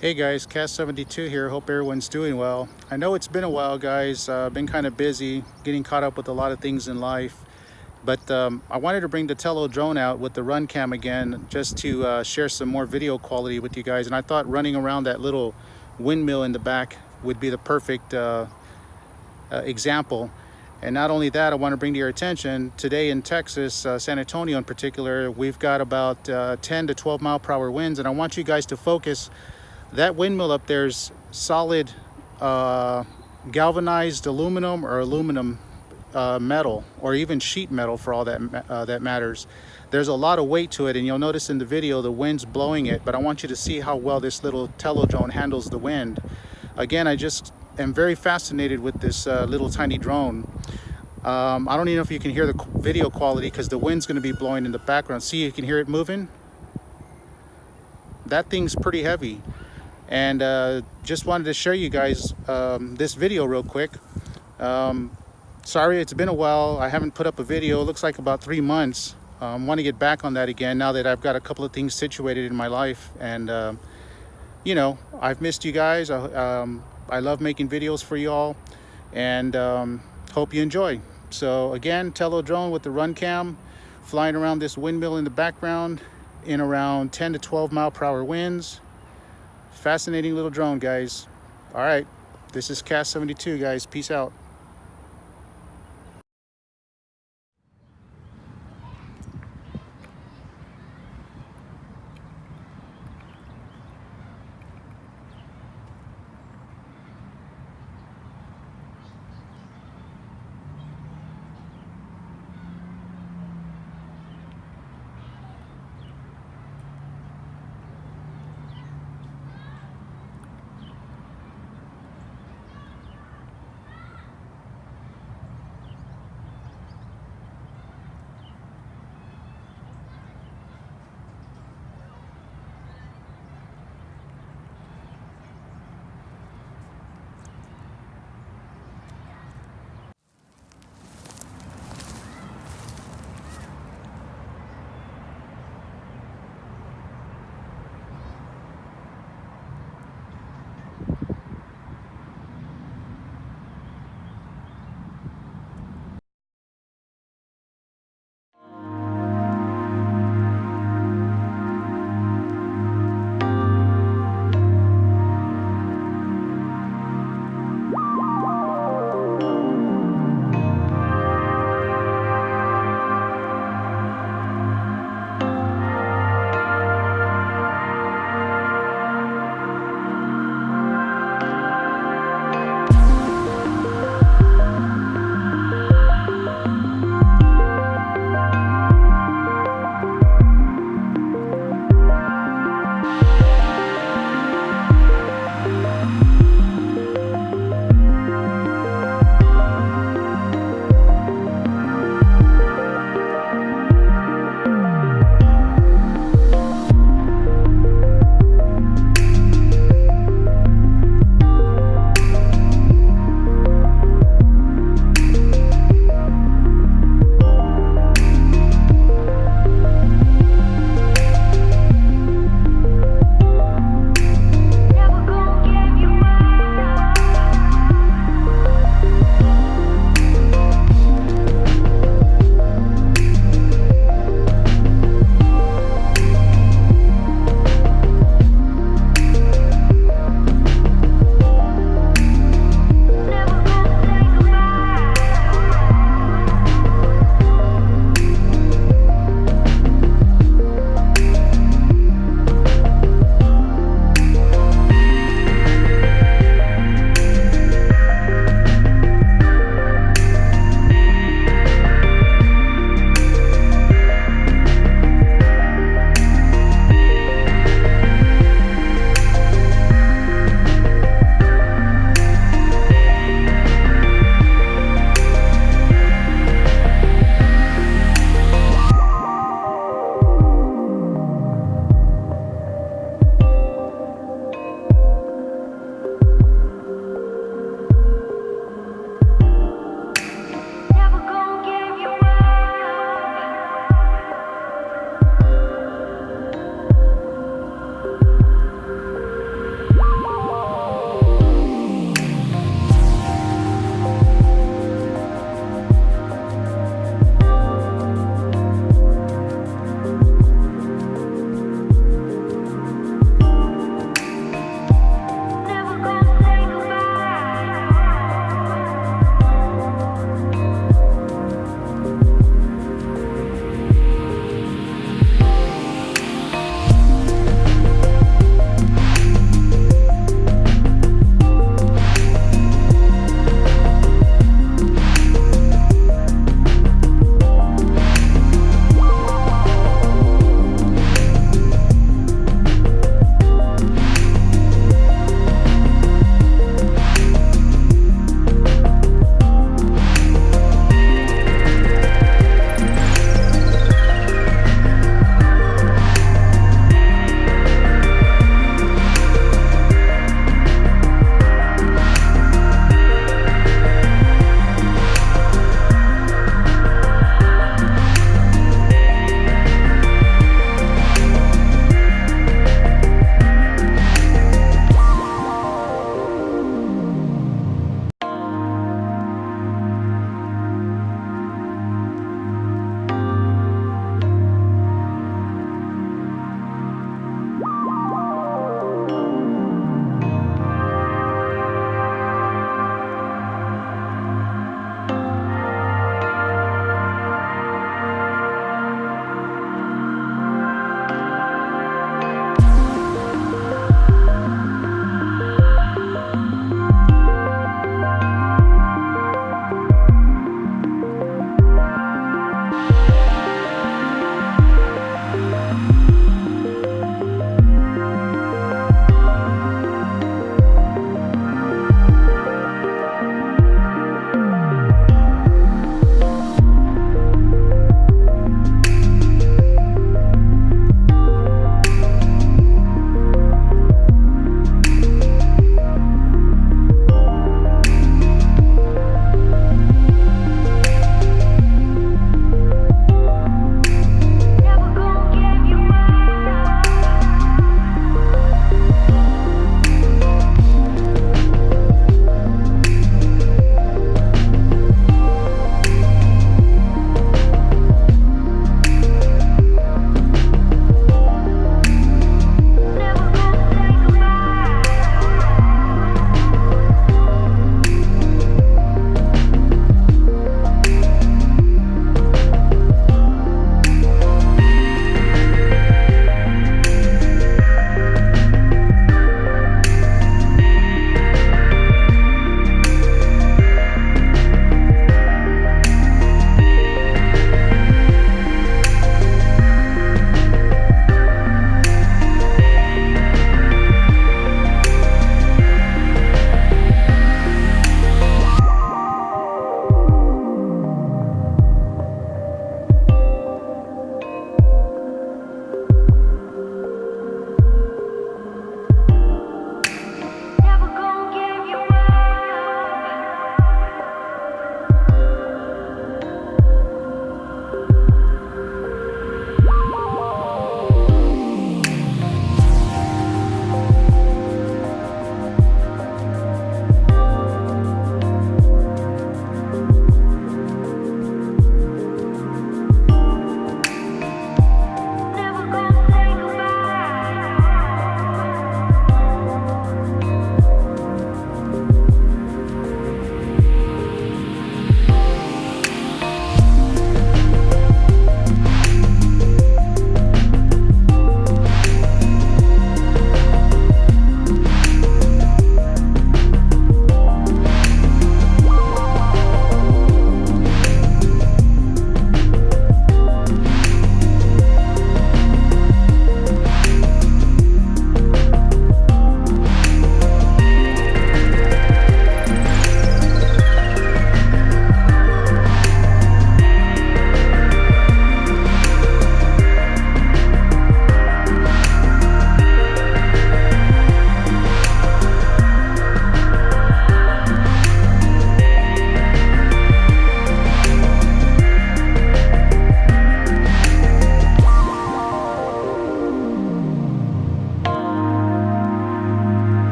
Hey guys, Cast 72 here. Hope everyone's doing well. I know it's been a while, guys. Been kind of busy, getting caught up with a lot of things in life. But I wanted to bring the Tello drone out with the run cam again, just to share some more video quality with you guys. And I thought running around that little windmill in the back would be the perfect example. And not only that, I want to bring to your attention today in Texas, San Antonio in particular, we've got about 10 to 12 mile per hour winds. And I want you guys to focus. That windmill up there is solid galvanized aluminum or aluminum metal, or even sheet metal for all that matters. There's a lot of weight to it, and you'll notice in the video the wind's blowing it, but I want you to see how well this little Tello drone handles the wind. Again, I just am very fascinated with this little tiny drone. I don't even know if you can hear the video quality because the wind's going to be blowing in the background. See, you can hear it moving. That thing's pretty heavy. And just wanted to show you guys this video real quick. Sorry, it's been a while. I haven't put up a video. It looks like about 3 months. Want to get back on that again now that I've got a couple of things situated in my life. And, you know, I've missed you guys. I love making videos for you all. And hope you enjoy. So, again, Tello drone with the run cam, flying around this windmill in the background in around 10 to 12 mile per hour winds. Fascinating little drone, guys. All right, this is Cast 72, guys. Peace out.